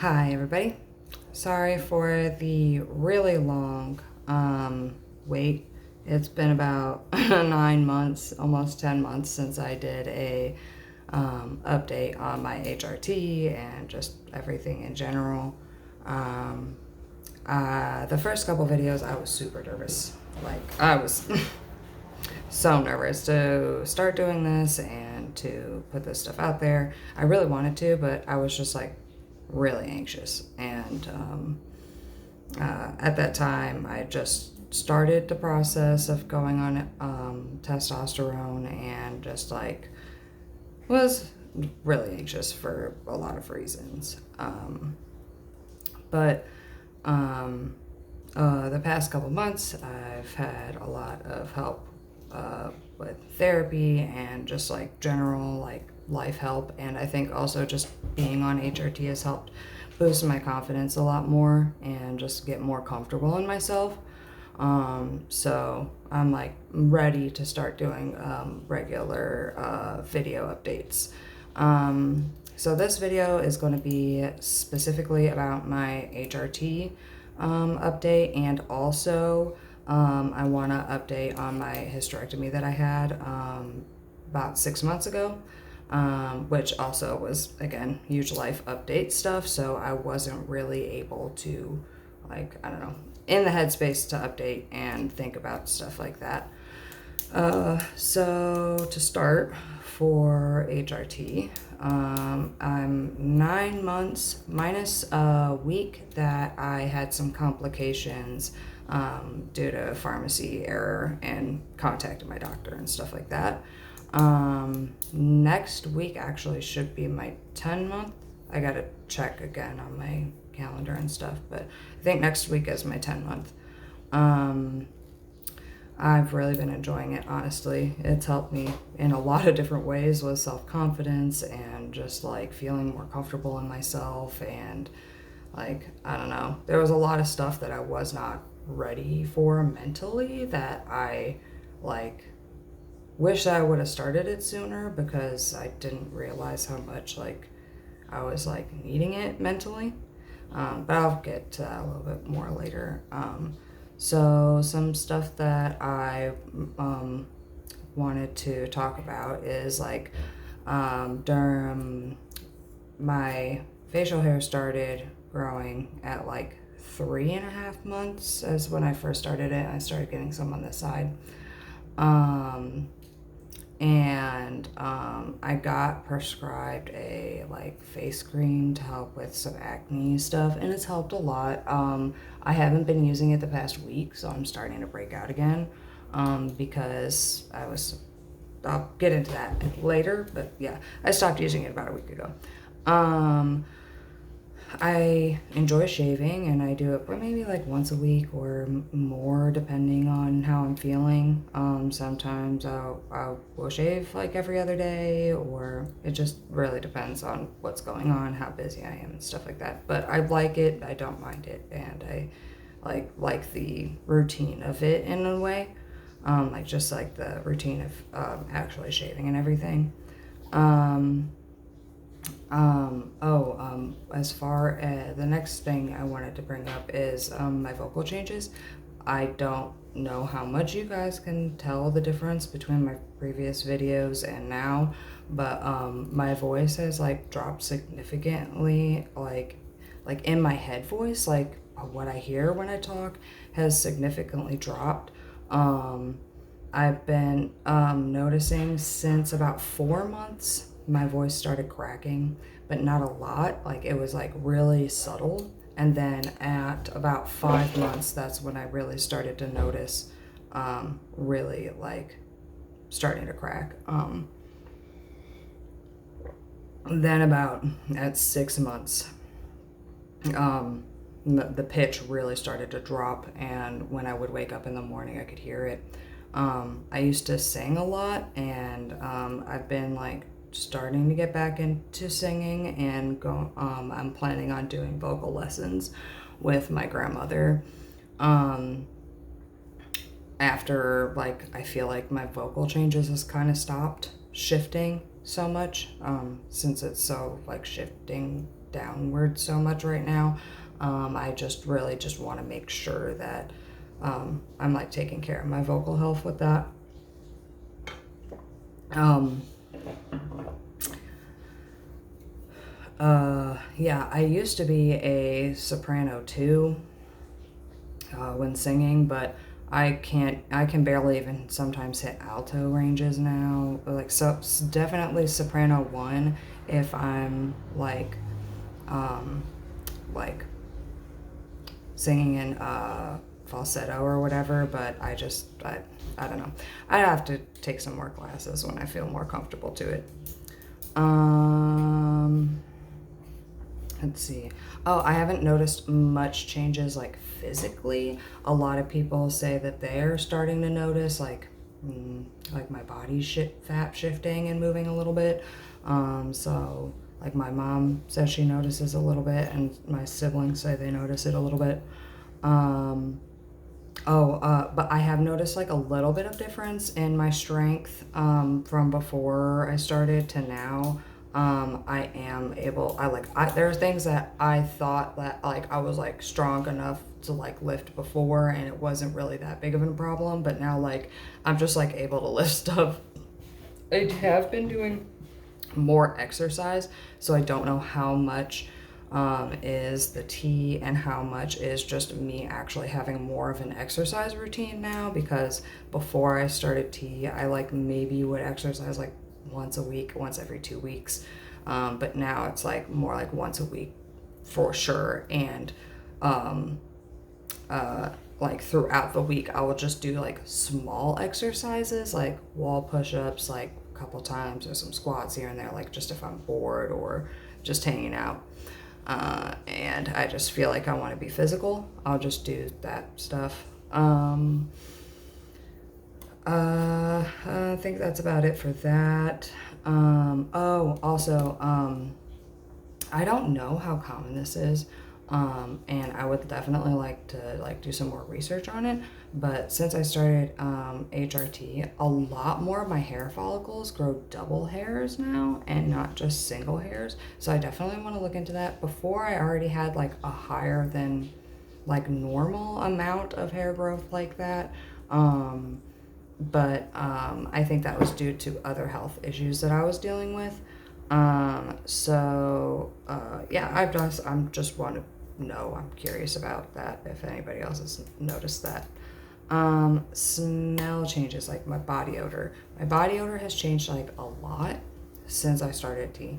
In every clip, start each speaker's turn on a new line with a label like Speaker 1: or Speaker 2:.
Speaker 1: Hi, everybody. Sorry for the really long wait. It's been about 9 months, almost 10 months since I did a update on my HRT and just everything in general. Um, the first couple videos, I was super nervous. Like, I was so nervous to start doing this and to put this stuff out there. I really wanted to, but I was just like really anxious. And at that time, I just started the process of going on testosterone and just like was really anxious for a lot of reasons. But the past couple months, I've had a lot of help with therapy and just like general like life help, and I think also just being on HRT has helped boost my confidence a lot more and just get more comfortable in myself. So I'm like ready to start doing regular video updates. So this video is going to be specifically about my HRT update, and also I want to update on my hysterectomy that I had about 6 months ago, which also was, again, huge life update stuff. So I wasn't really able to, like, I don't know, in the headspace to update and think about stuff like that. So to start, for HRT, I'm 9 months minus a week that I had some complications due to pharmacy error and contacted my doctor and stuff like that. Next week actually should be my 10 month. I gotta check again on my calendar and stuff, but I think next week is my 10 month. I've really been enjoying it, honestly. It's helped me in a lot of different ways with self-confidence and just like feeling more comfortable in myself. And like, I don't know, there was a lot of stuff that I was not ready for mentally that I like wish that I would have started it sooner, because I didn't realize how much like I was like needing it mentally. But I'll get to that a little bit more later. So some stuff that I wanted to talk about is like during my facial hair started growing at like 3.5 months as when I first started it. I started getting some on this side. And I got prescribed a like face cream to help with some acne stuff, and it's helped a lot. I haven't been using it the past week, so I'm starting to break out again, because I'll get into that later, but yeah, I stopped using it about a week ago. I enjoy shaving, and I do it maybe like once a week or more depending on how I'm feeling. Sometimes I will shave like every other day, or it just really depends on what's going on, how busy I am and stuff like that. But I like it, I don't mind it, and I like the routine of it in a way. Like just like the routine of actually shaving and everything. As far as the next thing I wanted to bring up is my vocal changes. I don't know how much you guys can tell the difference between my previous videos and now, but my voice has like dropped significantly, like in my head voice, like what I hear when I talk has significantly dropped. I've been noticing since about 4 months my voice started cracking, but not a lot. Like it was like really subtle. And then at about 5 months, that's when I really started to notice really like starting to crack. Then about at 6 months, the pitch really started to drop, and when I would wake up in the morning, I could hear it. I used to sing a lot, and I've been like starting to get back into singing, and I'm planning on doing vocal lessons with my grandmother. After like I feel like my vocal changes has kind of stopped shifting so much, since it's so like shifting downward so much right now. I just really just want to make sure that I'm like taking care of my vocal health with that. Yeah, I used to be a soprano too when singing, but I can barely even sometimes hit alto ranges now. Like, so definitely soprano 1 if I'm like singing in falsetto or whatever, but I don't know. I'd have to take some more classes when I feel more comfortable to it. Let's see. Oh, I haven't noticed much changes like physically. A lot of people say that they're starting to notice like my body fat shifting and moving a little bit. So like my mom says she notices a little bit, and my siblings say they notice it a little bit. But I have noticed like a little bit of difference in my strength from before I started to now. I am able, there are things that I thought that like I was like strong enough to like lift before, and it wasn't really that big of a problem, but now like I'm just like able to lift stuff. I have been doing more exercise, so I don't know how much is the tea and how much is just me actually having more of an exercise routine now, because before I started tea, I like maybe would exercise like once a week, once every 2 weeks. But now it's like more like once a week for sure. And like throughout the week, I will just do like small exercises, like wall push-ups, like a couple times, or some squats here and there, like just if I'm bored or just hanging out. And I just feel like I want to be physical. I'll just do that stuff. I think that's about it for that. I don't know how common this is, and I would definitely like to like do some more research on it. But since I started HRT, a lot more of my hair follicles grow double hairs now and not just single hairs. So I definitely want to look into that. Before, I already had like a higher than like normal amount of hair growth like that. But I think that was due to other health issues that I was dealing with. Yeah, I'm just want to know. I'm curious about that, if anybody else has noticed that. Smell changes, like my body odor. My body odor has changed like a lot since I started tea.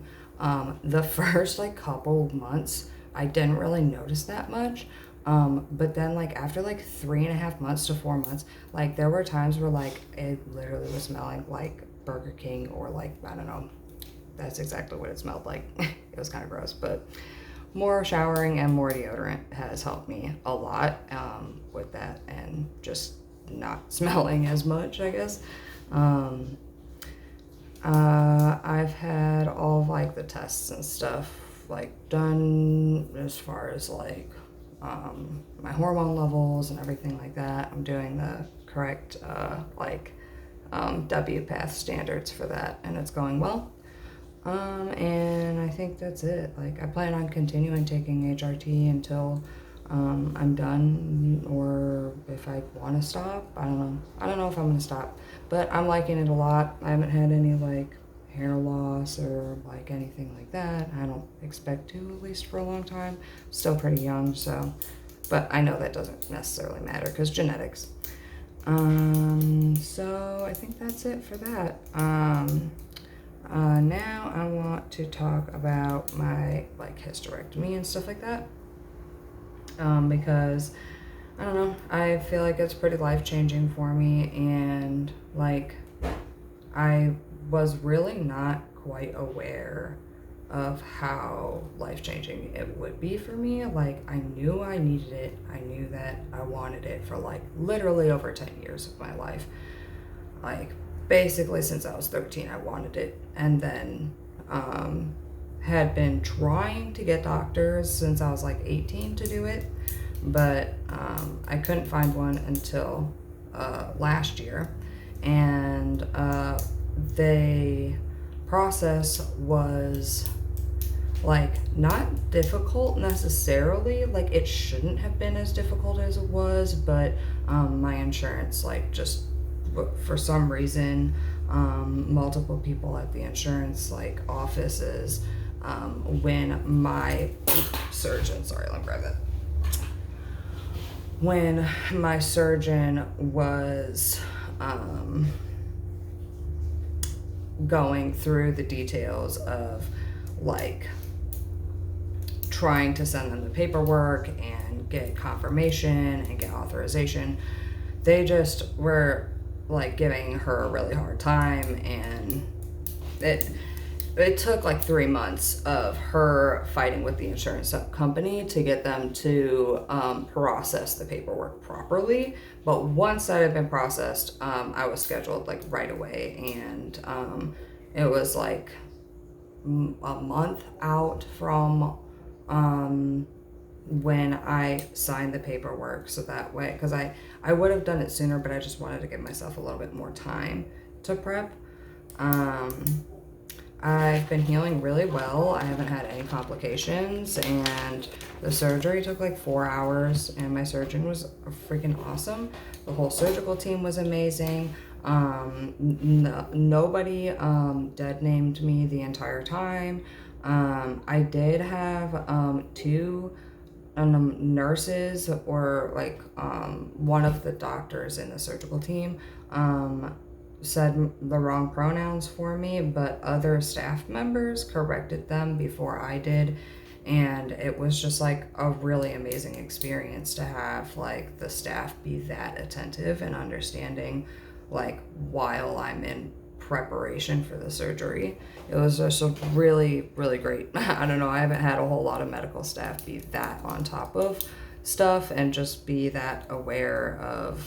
Speaker 1: The first like couple of months, I didn't really notice that much. But then like after like 3.5 months to 4 months, like there were times where like it literally was smelling like Burger King, or like, I don't know, that's exactly what it smelled like. It was kind of gross, but more showering and more deodorant has helped me a lot with that, and just not smelling as much, I guess. I've had all of like the tests and stuff like done as far as like my hormone levels and everything like that. I'm doing the correct WPATH standards for that, and it's going well. And I think that's it. Like, I plan on continuing taking HRT until I'm done, or if I want to stop. I don't know. I don't know if I'm going to stop, but I'm liking it a lot. I haven't had any like hair loss or like anything like that. I don't expect to, at least for a long time. Still pretty young, so, but I know that doesn't necessarily matter because genetics. So I think that's it for that. Now I want to talk about my like hysterectomy and stuff like that. Because I don't know, I feel like it's pretty life-changing for me, and like I was really not quite aware of how life-changing it would be for me. Like, I knew I needed it. I knew that I wanted it for like literally over 10 years of my life. Like, basically since I was 13, I wanted it, and then had been trying to get doctors since I was like 18 to do it, but I couldn't find one until last year, and the process was like not difficult necessarily, like it shouldn't have been as difficult as it was, but my insurance like just for some reason multiple people at the insurance like offices when my surgeon, sorry, let me grab that, when my surgeon was going through the details of like trying to send them the paperwork and get confirmation and get authorization, they just were like giving her a really hard time, and it took like 3 months of her fighting with the insurance company to get them to process the paperwork properly. But once that had been processed, I was scheduled like right away, and it was like a month out from when I signed the paperwork. So that way, because I would have done it sooner, but I just wanted to give myself a little bit more time to prep. I've been healing really well. I haven't had any complications, and the surgery took like 4 hours, and my surgeon was freaking awesome. The whole surgical team was amazing. Nobody dead named me the entire time. I did have two nurses, or like one of the doctors in the surgical team said the wrong pronouns for me, but other staff members corrected them before I did, and it was just like a really amazing experience to have like the staff be that attentive and understanding, like while I'm in preparation for the surgery. It was just a really, really great. I don't know, I haven't had a whole lot of medical staff be that on top of stuff and just be that aware of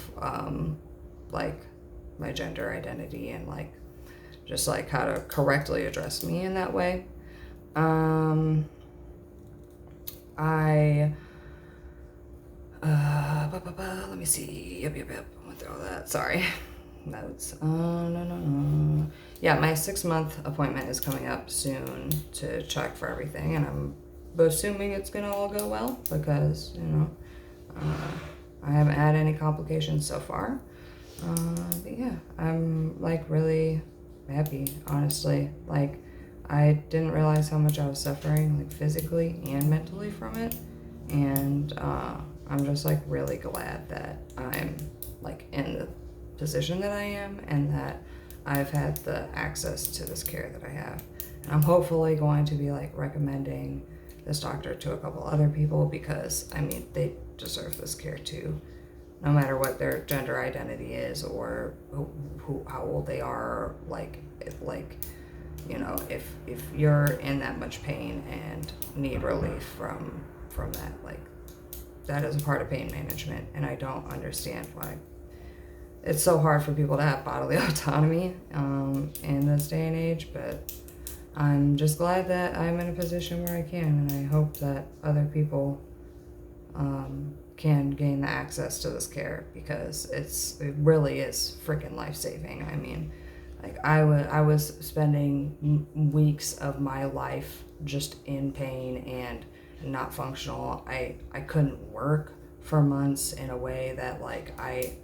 Speaker 1: like my gender identity and like just like how to correctly address me in that way. Let me see. Yep. I'm gonna throw that. Sorry. Notes. No. Yeah, my 6-month appointment is coming up soon to check for everything, and I'm assuming it's gonna all go well because, you know, I haven't had any complications so far. But yeah, I'm like really happy, honestly. Like, I didn't realize how much I was suffering, like physically and mentally from it. And I'm just like really glad that I'm like in the position that I am, and that I've had the access to this care that I have. And I'm hopefully going to be like recommending this doctor to a couple other people, because I mean, they deserve this care too, no matter what their gender identity is or how old they are. Like you know, if you're in that much pain and need relief from that, like that is a part of pain management. And I don't understand why it's so hard for people to have bodily autonomy in this day and age, but I'm just glad that I'm in a position where I can, and I hope that other people can gain the access to this care, because it really is freaking life-saving. I mean, like I was spending weeks of my life just in pain and not functional. I couldn't work for months in a way that like I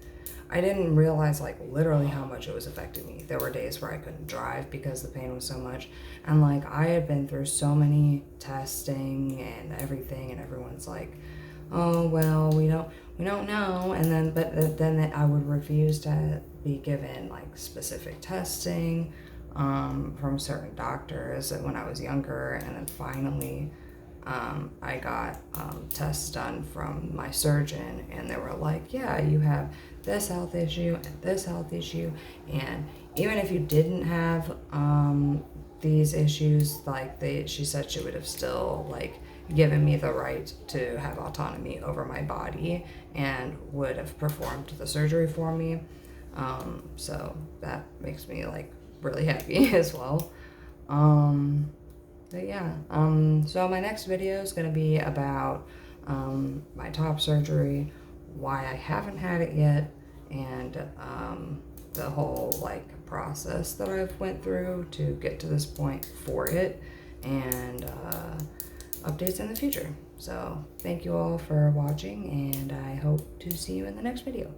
Speaker 1: didn't realize like literally how much it was affecting me. There were days where I couldn't drive because the pain was so much. And like I had been through so many testing and everything, and everyone's like, oh well, we don't know. And then then I would refuse to be given like specific testing from certain doctors when I was younger. And then finally I got tests done from my surgeon, and they were like, yeah, you have this health issue and this health issue, and even if you didn't have these issues, like she said she would have still like given me the right to have autonomy over my body and would have performed the surgery for me. So that makes me like really happy as well. But yeah, so my next video is going to be about my top surgery, why I haven't had it yet, and the whole like process that I've went through to get to this point for it, and updates in the future. So thank you all for watching, and I hope to see you in the next video.